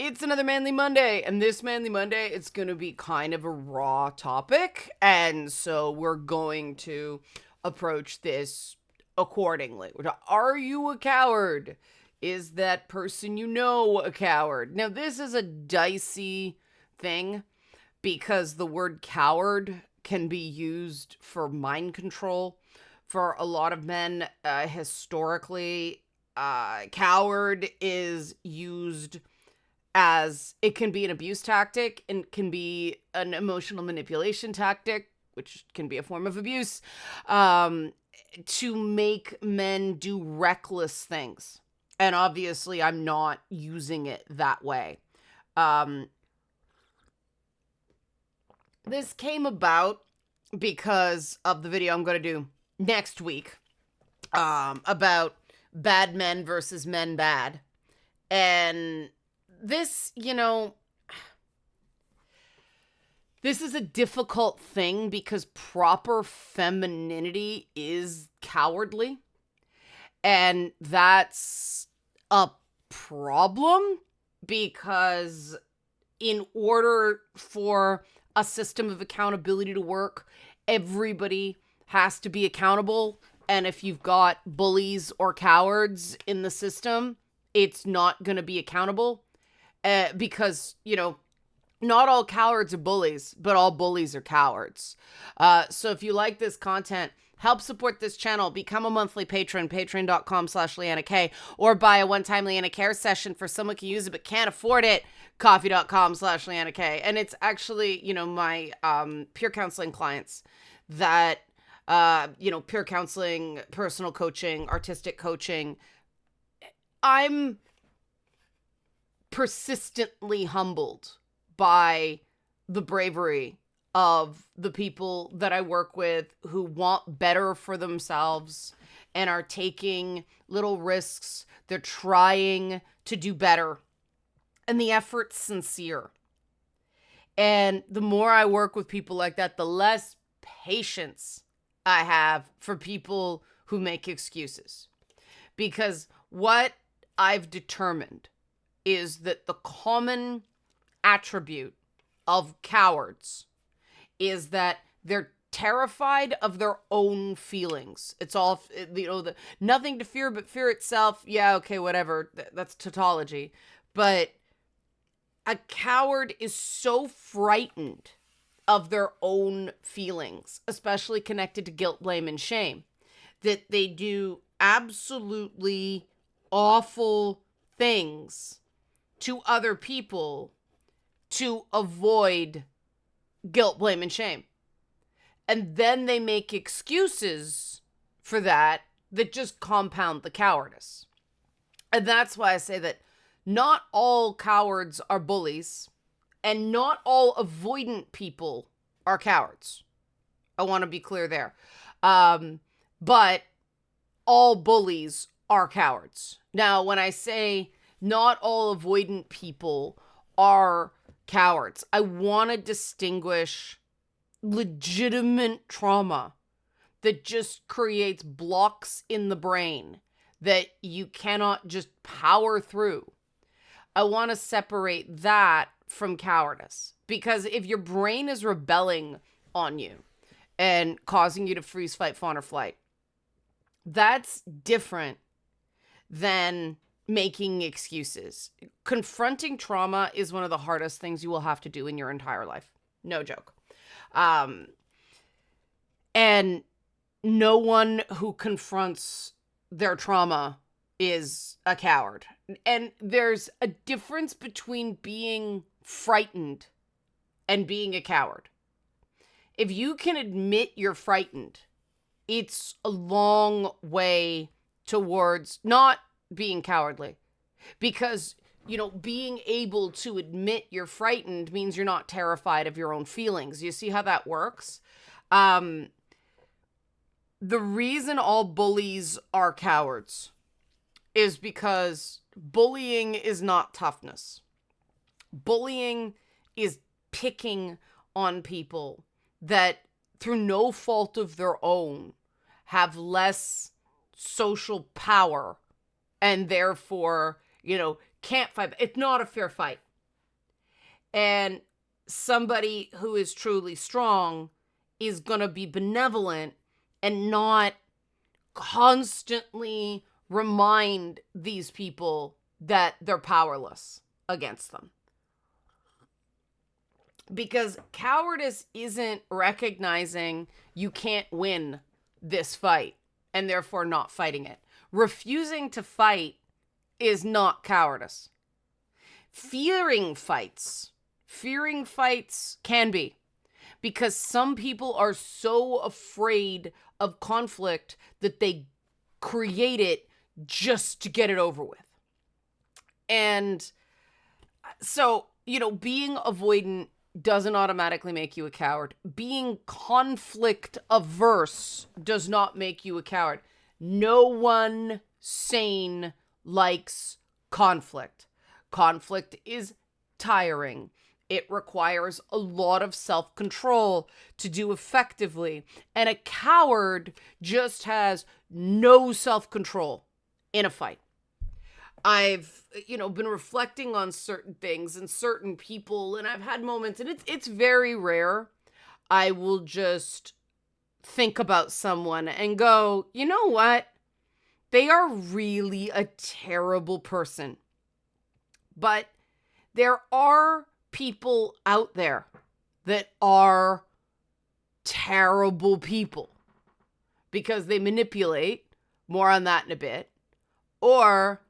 It's another Manly Monday, and this Manly Monday, it's going to be kind of a raw topic, and so we're going to approach this accordingly. Are you a coward? Is that person you know a coward? Now, this is a dicey thing because the word coward can be used for mind control. For a lot of men, historically, coward is used as it can be an abuse tactic and can be an emotional manipulation tactic, which can be a form of abuse, to make men do reckless things. And obviously, I'm not using it that way. This came about because of the video I'm going to do next week about bad men versus men bad. And this, this is a difficult thing because proper femininity is cowardly. And that's a problem because in order for a system of accountability to work, everybody has to be accountable. And if you've got bullies or cowards in the system, it's not going to be accountable. Because, not all cowards are bullies, but all bullies are cowards. So if you like this content, help support this channel. Become a monthly patron, patreon.com/Leanna K, or buy a one-time Leanna Care session for someone who can use it but can't afford it, coffee.com/Leanna K. And it's actually, my peer counseling clients that, peer counseling, personal coaching, artistic coaching. I'm persistently humbled by the bravery of the people that I work with who want better for themselves and are taking little risks. They're trying to do better, and the effort's sincere. And the more I work with people like that, the less patience I have for people who make excuses. Because what I've determined is that the common attribute of cowards is that they're terrified of their own feelings. It's all, nothing to fear but fear itself. Yeah, okay, whatever. That's tautology. But a coward is so frightened of their own feelings, especially connected to guilt, blame, and shame, that they do absolutely awful things to other people to avoid guilt, blame, and shame. And then they make excuses for that just compound the cowardice. And that's why I say that not all cowards are bullies, and not all avoidant people are cowards. I want to be clear there. But all bullies are cowards. Now, when I say not all avoidant people are cowards, I want to distinguish legitimate trauma that just creates blocks in the brain that you cannot just power through. I want to separate that from cowardice, because if your brain is rebelling on you and causing you to freeze, fight, fawn, or flight, that's different than making excuses. Confronting trauma is one of the hardest things you will have to do in your entire life. No joke. And no one who confronts their trauma is a coward. And there's a difference between being frightened and being a coward. If you can admit you're frightened, it's a long way towards not being cowardly, because being able to admit you're frightened means you're not terrified of your own feelings. You see how that works? The reason all bullies are cowards is because bullying is not toughness. Bullying is picking on people that, through no fault of their own, have less social power and therefore, can't fight. It's not a fair fight. And somebody who is truly strong is going to be benevolent and not constantly remind these people that they're powerless against them. Because cowardice isn't recognizing you can't win this fight and therefore not fighting it. Refusing to fight is not cowardice. Fearing fights can be, because some people are so afraid of conflict that they create it just to get it over with. And so, being avoidant doesn't automatically make you a coward. Being conflict averse does not make you a coward. No one sane likes conflict. Conflict is tiring. It requires a lot of self-control to do effectively. And a coward just has no self-control in a fight. I've, been reflecting on certain things and certain people, and I've had moments, and it's very rare. I will just think about someone and go, you know what? They are really a terrible person. But there are people out there that are terrible people because they manipulate. More on that in a bit. Or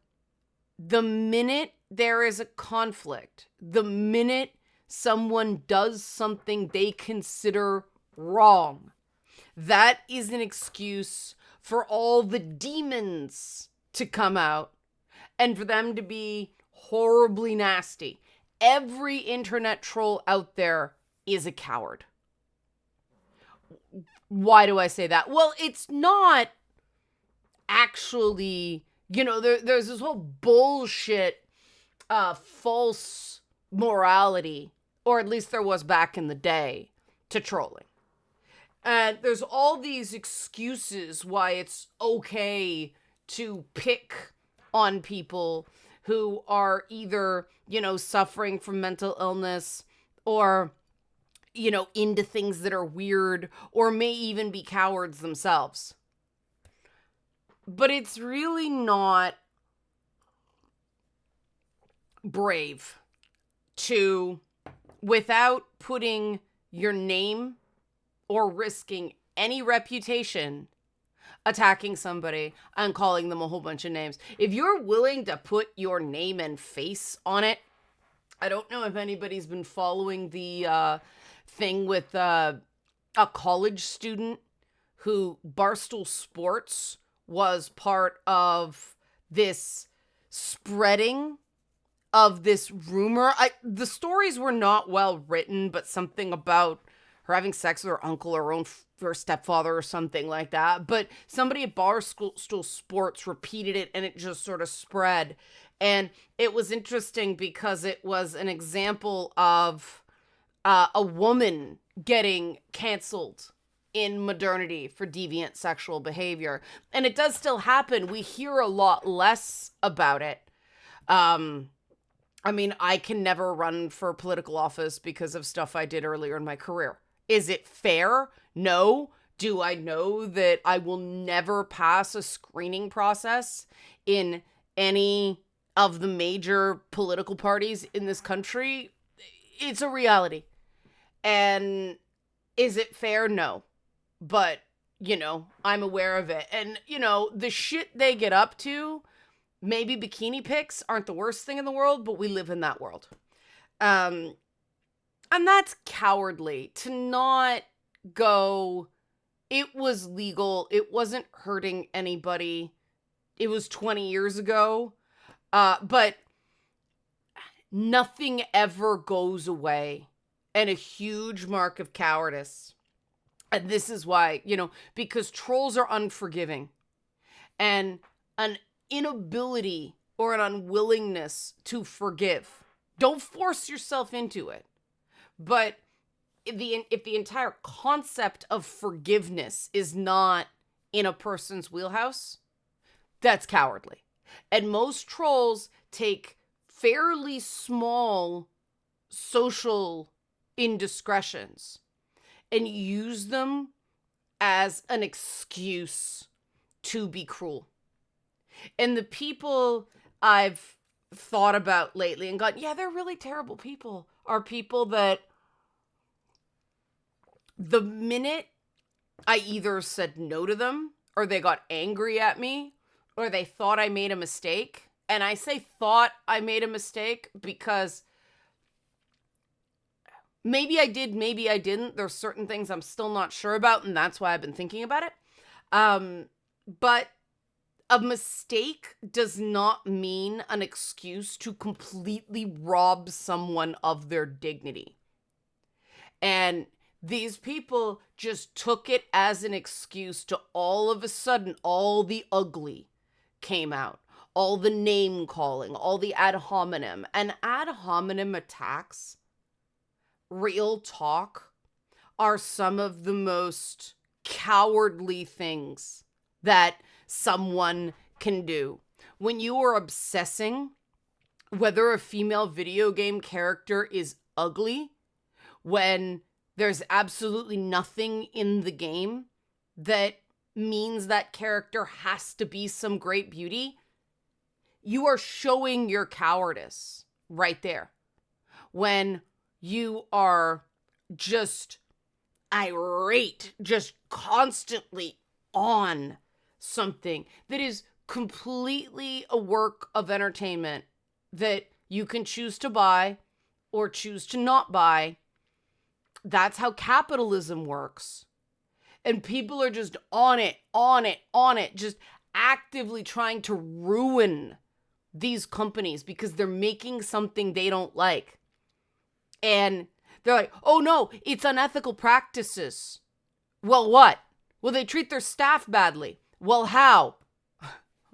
the minute there is a conflict, the minute someone does something they consider wrong, that is an excuse for all the demons to come out and for them to be horribly nasty. Every internet troll out there is a coward. Why do I say that? Well, it's not actually, there's this whole bullshit, false morality, or at least there was back in the day, to trolling. And there's all these excuses why it's okay to pick on people who are either, suffering from mental illness or, into things that are weird or may even be cowards themselves. But it's really not brave to, without putting your name or risking any reputation, attacking somebody and calling them a whole bunch of names. If you're willing to put your name and face on it, I don't know if anybody's been following the thing with a college student who Barstool Sports was part of this spreading of this rumor. The stories were not well written, but something about her having sex with her uncle or her stepfather or something like that. But somebody at Barstool Sports repeated it and it just sort of spread. And it was interesting because it was an example of a woman getting canceled in modernity for deviant sexual behavior. And it does still happen. We hear a lot less about it. I can never run for political office because of stuff I did earlier in my career. Is it fair? No. Do I know that I will never pass a screening process in any of the major political parties in this country? It's a reality. And is it fair? No. But, I'm aware of it. And, the shit they get up to, maybe bikini pics aren't the worst thing in the world, but we live in that world. And that's cowardly to not go, it was legal. It wasn't hurting anybody. It was 20 years ago. But nothing ever goes away. And a huge mark of cowardice. And this is why, because trolls are unforgiving. And an inability or an unwillingness to forgive. Don't force yourself into it. But if the entire concept of forgiveness is not in a person's wheelhouse, that's cowardly. And most trolls take fairly small social indiscretions and use them as an excuse to be cruel. And the people I've thought about lately and gone, yeah, they're really terrible people, are people that the minute I either said no to them or they got angry at me or they thought I made a mistake. And I say thought I made a mistake because maybe I did, maybe I didn't. There's certain things I'm still not sure about, and that's why I've been thinking about it. But a mistake does not mean an excuse to completely rob someone of their dignity. And these people just took it as an excuse to all of a sudden, all the ugly came out. All the name calling, all the ad hominem. And ad hominem attacks, real talk, are some of the most cowardly things that someone can do. When you are obsessing whether a female video game character is ugly, when there's absolutely nothing in the game that means that character has to be some great beauty, you are showing your cowardice right there. When you are just irate, just constantly on something that is completely a work of entertainment that you can choose to buy or choose to not buy. That's how capitalism works. And people are just on it, just actively trying to ruin these companies because they're making something they don't like. And they're like, oh no, it's unethical practices. Well, what? Well, they treat their staff badly. Well, how?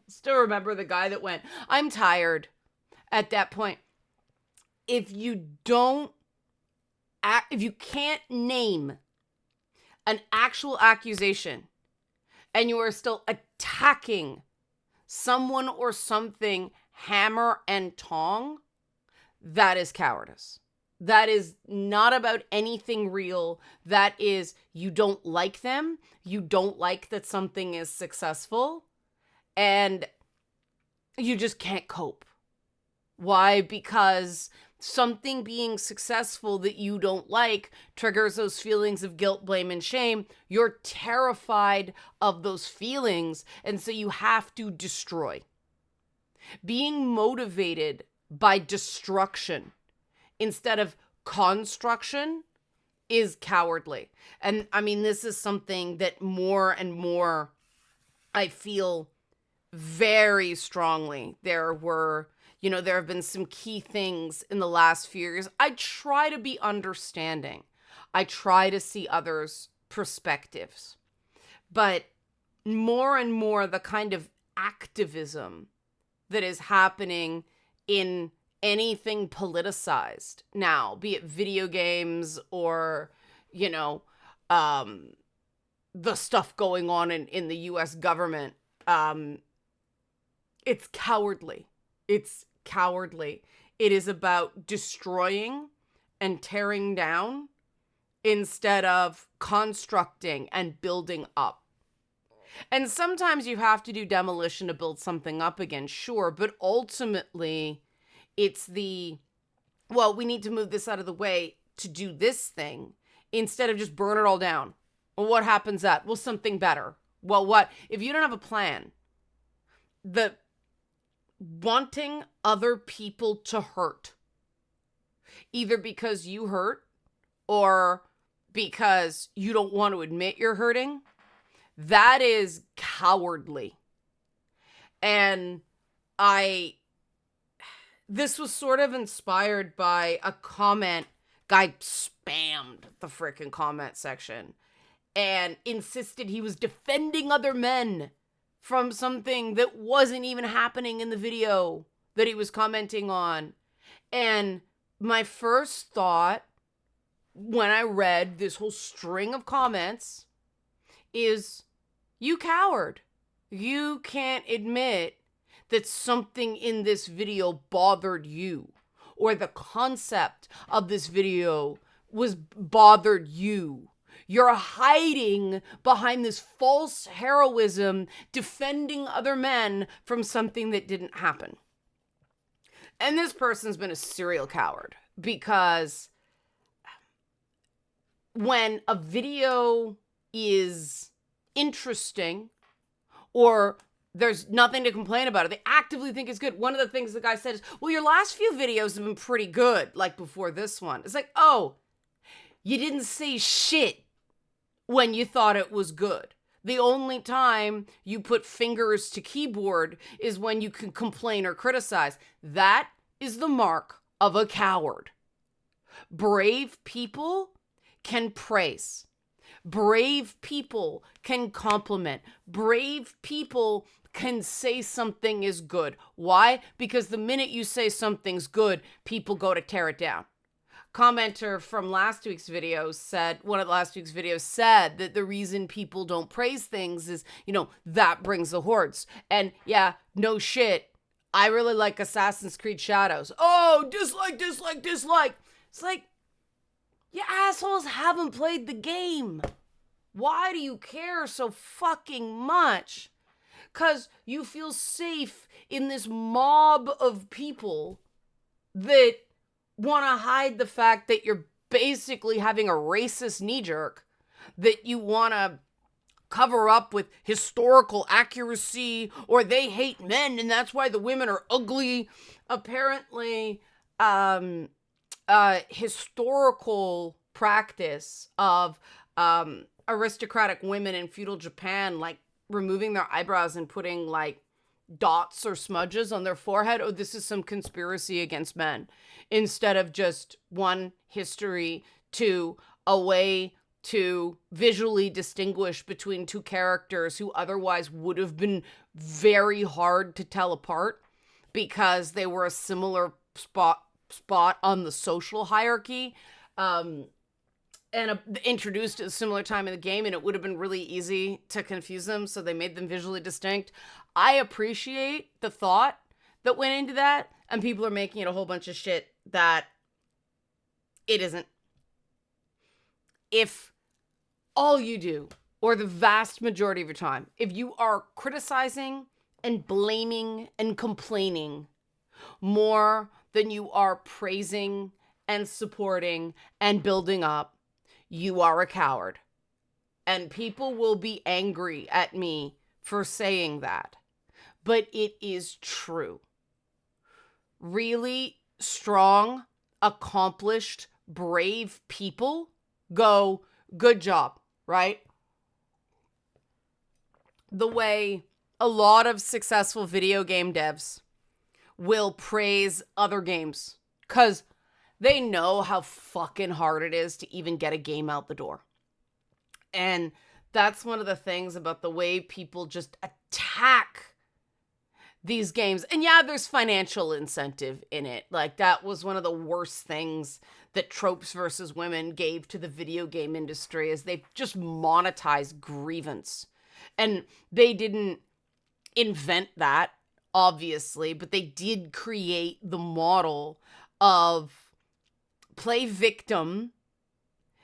Still remember the guy that went, I'm tired at that point. If you can't name an actual accusation and you are still attacking someone or something hammer and tong, that is cowardice. That is not about anything real. That is, you don't like them. You don't like that something is successful. And you just can't cope. Why? Because something being successful that you don't like triggers those feelings of guilt, blame, and shame. You're terrified of those feelings, and so you have to destroy. Being motivated by destruction instead of construction is cowardly. And I mean, this is something that more and more I feel very strongly. There have been some key things in the last few years. I try to be understanding. I try to see others' perspectives. But more and more, the kind of activism that is happening in anything politicized now, be it video games or, the stuff going on in the US government, it's cowardly. It's cowardly. It is about destroying and tearing down instead of constructing and building up. And sometimes you have to do demolition to build something up again, sure, but ultimately it's we need to move this out of the way to do this thing instead of just burn it all down. Well, what happens at? Well, something better. Well, what? If you don't have a plan, the wanting other people to hurt, either because you hurt or because you don't want to admit you're hurting, that is cowardly. And this was sort of inspired by a comment. Guy spammed the frickin' comment section and insisted he was defending other men from something that wasn't even happening in the video that he was commenting on. And my first thought when I read this whole string of comments is, you coward. You can't admit that something in this video bothered you, or the concept of this video was bothered you. You're hiding behind this false heroism, defending other men from something that didn't happen. And this person's been a serial coward, because when a video is interesting or there's nothing to complain about it, they actively think it's good. One of the things the guy said is, well, your last few videos have been pretty good, like before this one. It's like, oh, you didn't say shit when you thought it was good. The only time you put fingers to keyboard is when you can complain or criticize. That is the mark of a coward. Brave people can praise. Brave people can compliment. Brave people can say something is good. Why? Because the minute you say something's good, people go to tear it down. Commenter from last week's video said, one of last week's videos said that the reason people don't praise things is, that brings the hordes. And yeah, no shit. I really like Assassin's Creed Shadows. Oh, dislike, dislike, dislike. It's like, you assholes haven't played the game. Why do you care so fucking much? 'Cause you feel safe in this mob of people that want to hide the fact that you're basically having a racist knee-jerk, that you want to cover up with historical accuracy, or they hate men and that's why the women are ugly. Apparently, historical practice of aristocratic women in feudal Japan, like removing their eyebrows and putting like dots or smudges on their forehead. Oh, this is some conspiracy against men, instead of just one, history, two, a way to visually distinguish between two characters who otherwise would have been very hard to tell apart because they were a similar spot on the social hierarchy, and introduced at a similar time in the game, and it would have been really easy to confuse them, so they made them visually distinct. I appreciate the thought that went into that, and people are making it a whole bunch of shit that it isn't. If all you do, or the vast majority of your time, if you are criticizing and blaming and complaining more than you are praising and supporting and building up, you are a coward. And people will be angry at me for saying that. But it is true. Really strong, accomplished, brave people go, good job, right? The way a lot of successful video game devs will praise other games, because they know how fucking hard it is to even get a game out the door. And that's one of the things about the way people just attack these games. And yeah, there's financial incentive in it. Like, that was one of the worst things that Tropes versus Women gave to the video game industry, is they just monetized grievance. And they didn't invent that, obviously, but they did create the model of play victim,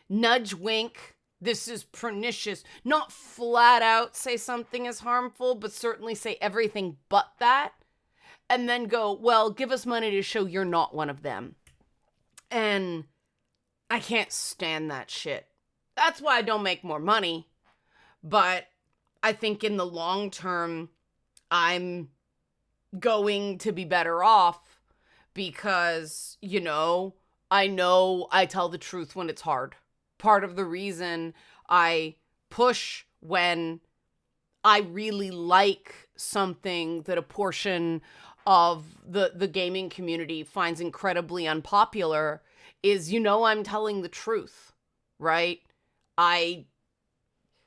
nudge wink, this is pernicious, not flat out say something is harmful, but certainly say everything but that, and then go, well, give us money to show you're not one of them. And I can't stand that shit. That's why I don't make more money. But I think in the long term, I'm going to be better off because, I know I tell the truth when it's hard. Part of the reason I push when I really like something that a portion of the gaming community finds incredibly unpopular is, I'm telling the truth, right?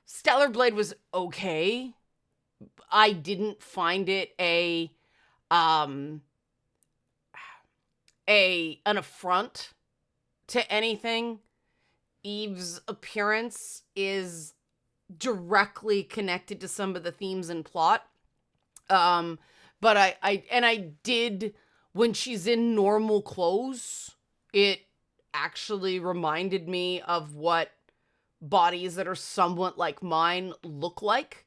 Stellar Blade was okay. I didn't find it an affront to anything. Eve's appearance is directly connected to some of the themes and plot. But I did when she's in normal clothes, it actually reminded me of what bodies that are somewhat like mine look like,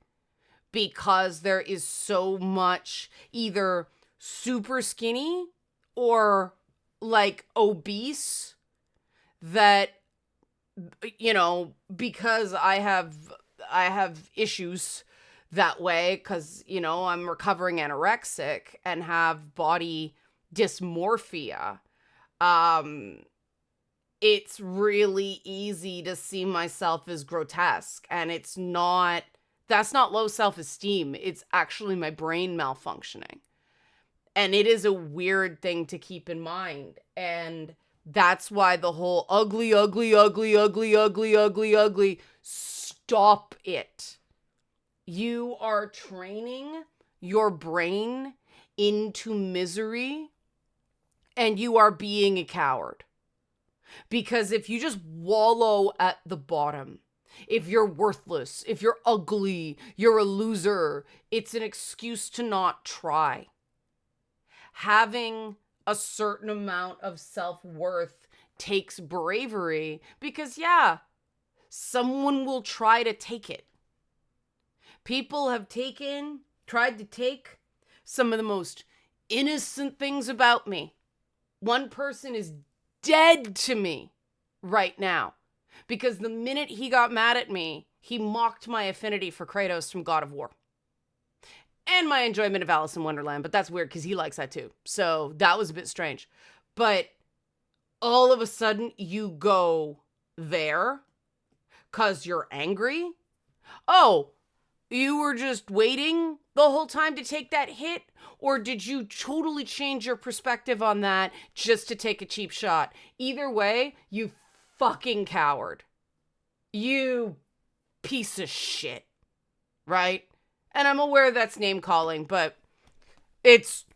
because there is so much either super skinny or like obese that, because I have issues that way, because I'm recovering anorexic and have body dysmorphia. It's really easy to see myself as grotesque, and that's not low self-esteem. It's actually my brain malfunctioning. And it is a weird thing to keep in mind. And that's why the whole ugly, ugly, ugly, ugly, ugly, ugly, ugly, stop it. You are training your brain into misery, and you are being a coward. Because if you just wallow at the bottom, if you're worthless, if you're ugly, you're a loser, it's an excuse to not try. Having a certain amount of self-worth takes bravery, because someone will try to take it. People have tried to take some of the most innocent things about me. One person is dead to me right now, because the minute he got mad at me, he mocked my affinity for Kratos from God of War. And my enjoyment of Alice in Wonderland, but that's weird because he likes that too. So that was a bit strange. But all of a sudden you go there because you're angry? Oh, you were just waiting the whole time to take that hit? Or did you totally change your perspective on that just to take a cheap shot? Either way, you fucking coward. You piece of shit. Right? And I'm aware that's name calling, but it's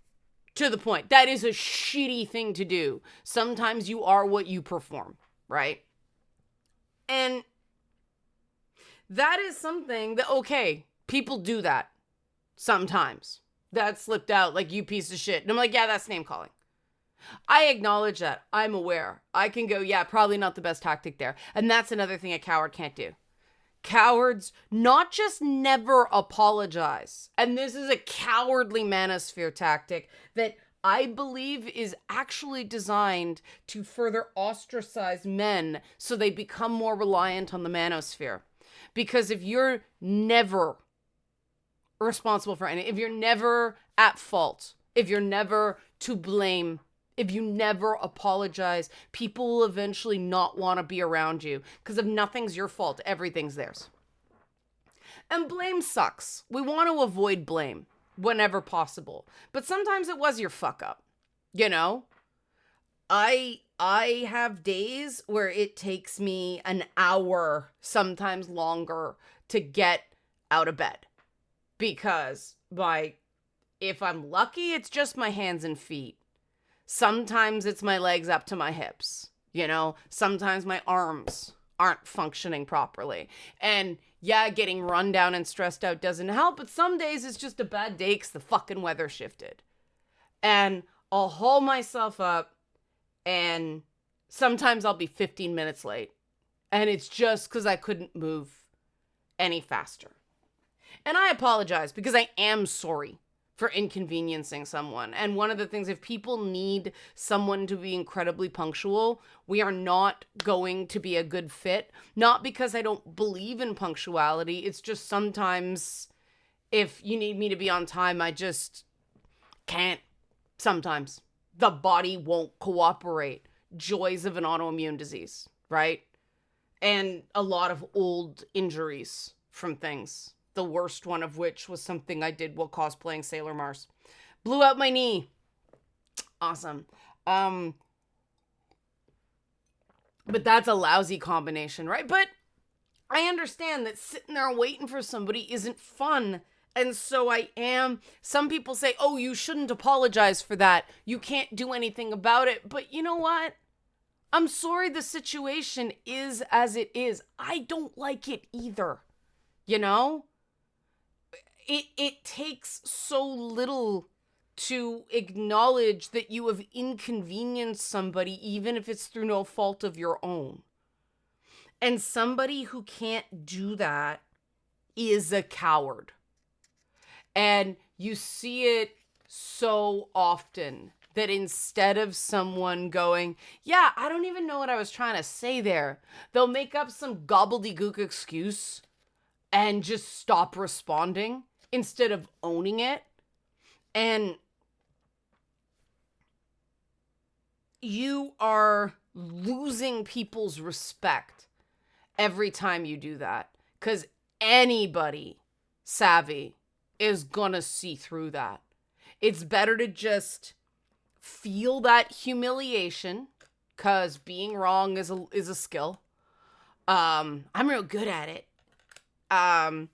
to the point. That is a shitty thing to do. Sometimes you are what you perform, right? And that is something that, okay, people do that sometimes. That slipped out, like, you piece of shit. And I'm like, yeah, that's name calling. I acknowledge that. I'm aware. I can go, yeah, probably not the best tactic there. And that's another thing a coward can't do. Cowards not just never apologize. And this is a cowardly manosphere tactic that I believe is actually designed to further ostracize men so they become more reliant on the manosphere. Because if you're never responsible for anything, if you're never at fault, if you're never to blame, if you never apologize, people will eventually not want to be around you, because if nothing's your fault, everything's theirs. And blame sucks. We want to avoid blame whenever possible. But sometimes it was your fuck up. I have days where it takes me an hour, sometimes longer, to get out of bed. Because if I'm lucky, it's just my hands and feet. Sometimes it's my legs up to my hips. Sometimes my arms aren't functioning properly. And getting run down and stressed out doesn't help. But some days it's just a bad day because the fucking weather shifted. And I'll haul myself up, and sometimes I'll be 15 minutes late. And it's just because I couldn't move any faster. And I apologize, because I am sorry for inconveniencing someone. And one of the things, if people need someone to be incredibly punctual, we are not going to be a good fit. Not because I don't believe in punctuality. It's just sometimes if you need me to be on time, I just can't. Sometimes the body won't cooperate. Joys of an autoimmune disease, right? And a lot of old injuries from things. The worst one of which was something I did while cosplaying Sailor Mars. Blew out my knee. Awesome. But that's a lousy combination, right? But I understand that sitting there waiting for somebody isn't fun. And so some people say, oh, you shouldn't apologize for that. You can't do anything about it. But you know what? I'm sorry the situation is as it is. I don't like it either. It takes so little to acknowledge that you have inconvenienced somebody, even if it's through no fault of your own. And somebody who can't do that is a coward. And you see it so often that instead of someone going, yeah, I don't even know what I was trying to say there, they'll make up some gobbledygook excuse and just stop responding instead of owning it. And you are losing people's respect every time you do that, because anybody savvy is gonna see through that. It's better to just feel that humiliation, because being wrong is a skill. I'm real good at it. And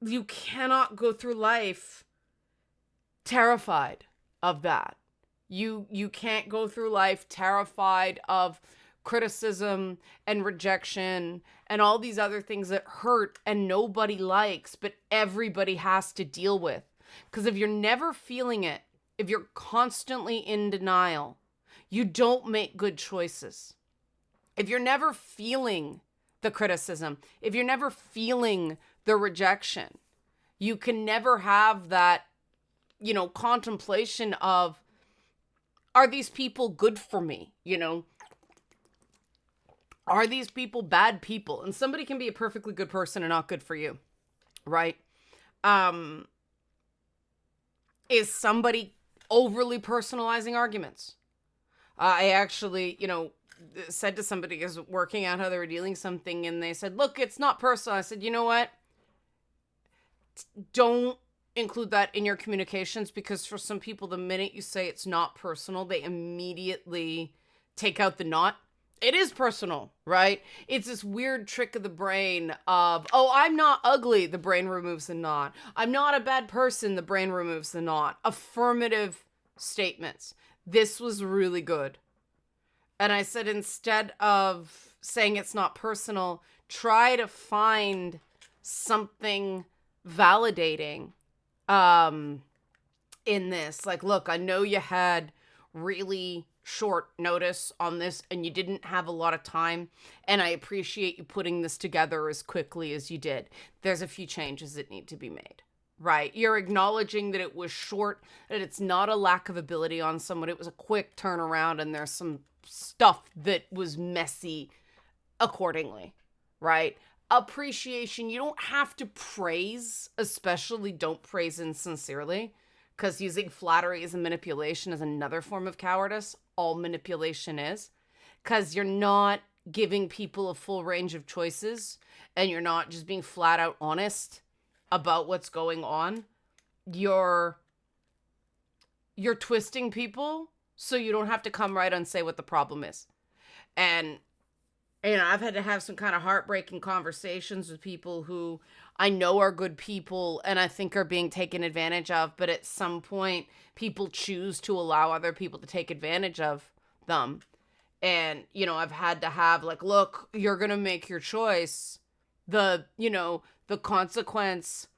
you cannot go through life terrified of that. You can't go through life terrified of criticism and rejection and all these other things that hurt and nobody likes, but everybody has to deal with. Because if you're never feeling it, if you're constantly in denial, you don't make good choices. If you're never feeling the criticism, if you're never feeling the rejection, you can never have that, contemplation of, are these people good for me? Are these people bad people? And somebody can be a perfectly good person and not good for you, right? Is somebody overly personalizing arguments? I actually, said to somebody who was working out how they were dealing something, and they said, look, it's not personal. I said, you know what? Don't include that in your communications, because for some people, the minute you say it's not personal, they immediately take out the not. It is personal, right? It's this weird trick of the brain of, oh, I'm not ugly. The brain removes the not. I'm not a bad person. The brain removes the not. Affirmative statements. This was really good. And I said, instead of saying it's not personal, try to find something validating in this. Like, look, I know you had really short notice on this and you didn't have a lot of time, and I appreciate you putting this together as quickly as you did. There's a few changes that need to be made, right? You're acknowledging that it was short, that it's not a lack of ability on someone. It was a quick turnaround, and there's some stuff that was messy accordingly, right? Appreciation. You don't have to praise, especially don't praise insincerely, because using flattery as a manipulation is another form of cowardice. All manipulation is, because you're not giving people a full range of choices, and you're not just being flat out honest about what's going on. You're twisting people so you don't have to come right and say what the problem is. And I've had to have some kind of heartbreaking conversations with people who I know are good people and I think are being taken advantage of. But at some point, people choose to allow other people to take advantage of them. And, I've had to have like, look, you're going to make your choice. The consequence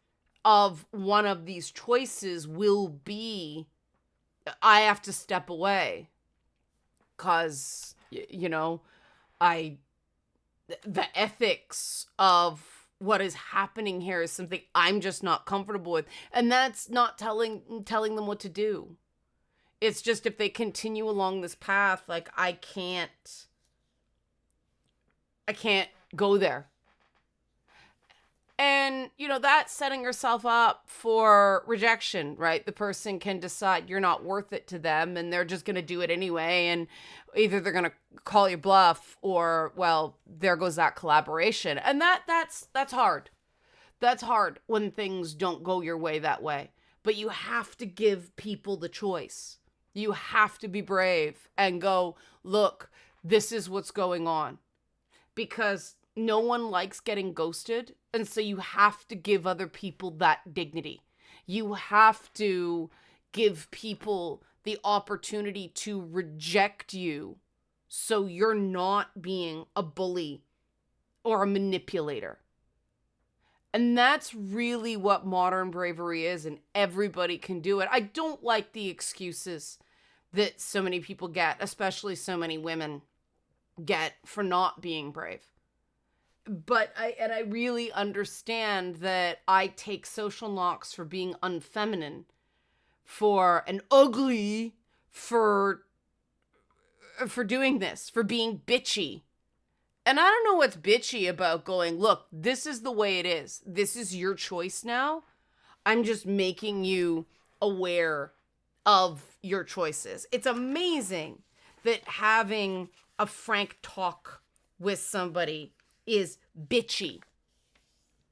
of one of these choices will be I have to step away. Because, the ethics of what is happening here is something I'm just not comfortable with. And that's not telling them what to do. It's just, if they continue along this path, like, I can't go there. And, that's setting yourself up for rejection, right? The person can decide you're not worth it to them, and they're just going to do it anyway. And either they're going to call you bluff, or, well, there goes that collaboration. And that's hard. That's hard when things don't go your way that way. But you have to give people the choice. You have to be brave and go, look, this is what's going on. Because no one likes getting ghosted. And so you have to give other people that dignity. You have to give people the opportunity to reject you, so you're not being a bully or a manipulator. And that's really what modern bravery is, and everybody can do it. I don't like the excuses that so many people get, especially so many women get, for not being brave. But I really understand that I take social knocks for being unfeminine, for an ugly, for doing this, for being bitchy. And I don't know what's bitchy about going, look, this is the way it is. This is your choice now. I'm just making you aware of your choices. It's amazing that having a frank talk with somebody is bitchy.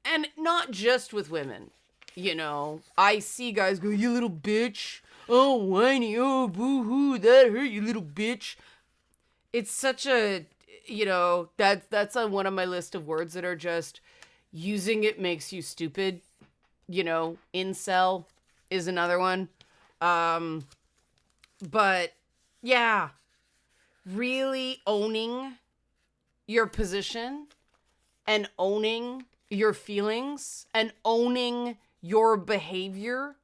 And not just with women. You know, I see guys go, you little bitch. Oh, whiny. Oh, boo-hoo. That hurt, you little bitch. It's such a, you know, that's on one of my list of words that are just, using it makes you stupid. You know, incel is another one. But yeah, really owning your position and owning your feelings and owning your behavior.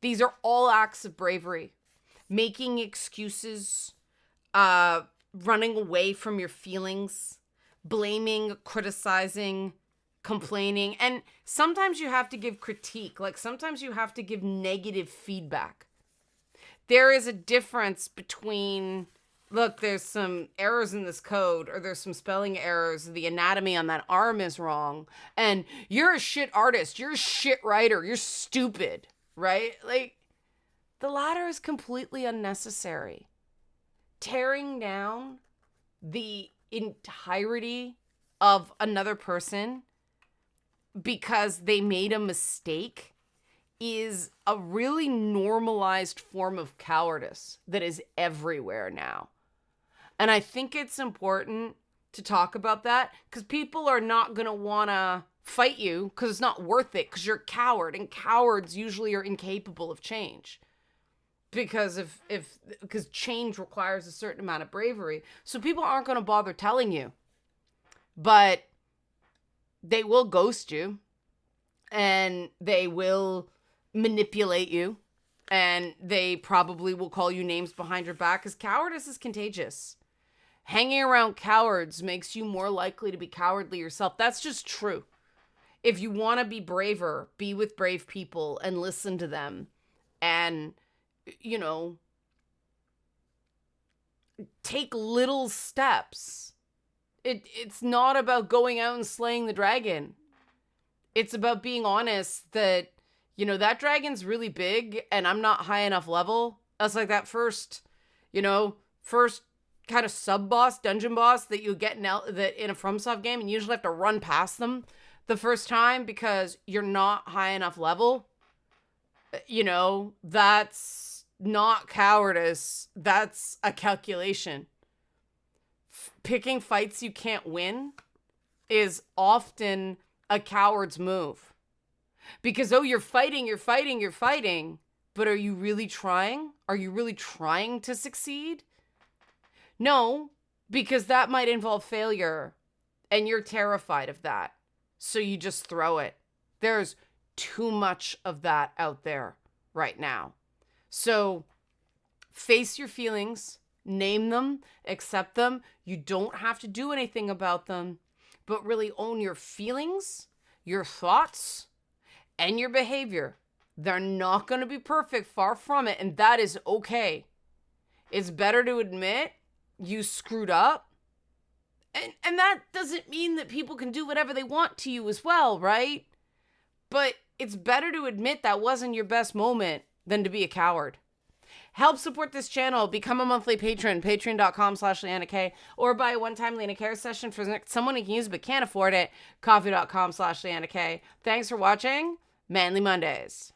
These are all acts of bravery. Making excuses, running away from your feelings, blaming, criticizing, complaining. And sometimes you have to give critique. Like sometimes you have to give negative feedback. There is a difference between, look, there's some errors in this code, or there's some spelling errors. The anatomy on that arm is wrong. And you're a shit artist. You're a shit writer. You're stupid, right? Like, the latter is completely unnecessary. Tearing down the entirety of another person because they made a mistake is a really normalized form of cowardice that is everywhere now. And I think it's important to talk about that, because people are not going to want to fight you because it's not worth it, because you're a coward, and cowards usually are incapable of change. Because because change requires a certain amount of bravery. So people aren't going to bother telling you. But they will ghost you, and they will manipulate you, and they probably will call you names behind your back, because cowardice is contagious. Hanging around cowards makes you more likely to be cowardly yourself. That's just true. If you want to be braver, be with brave people and listen to them. And, you know, take little steps. It's not about going out and slaying the dragon. It's about being honest that, you know, that dragon's really big and I'm not high enough level. That's like that first kind of sub-boss, dungeon boss that you get in a FromSoft game, and you usually have to run past them the first time because you're not high enough level. You know, that's not cowardice. That's a calculation. Picking fights you can't win is often a coward's move. Because, oh, you're fighting, but are you really trying? Are you really trying to succeed? No, because that might involve failure, and you're terrified of that. So you just throw it. There's too much of that out there right now. So face your feelings, name them, accept them. You don't have to do anything about them, but really own your feelings, your thoughts, and your behavior. They're not going to be perfect, far from it, and that is okay. It's better to admit you screwed up. And that doesn't mean that people can do whatever they want to you as well, right? But it's better to admit that wasn't your best moment than to be a coward. Help support this channel. Become a monthly patron, patreon.com/Leanna K, or buy a one-time Leanna Care session for someone who can use but can't afford it, coffee.com/Leanna K. Thanks for watching. Manly Mondays.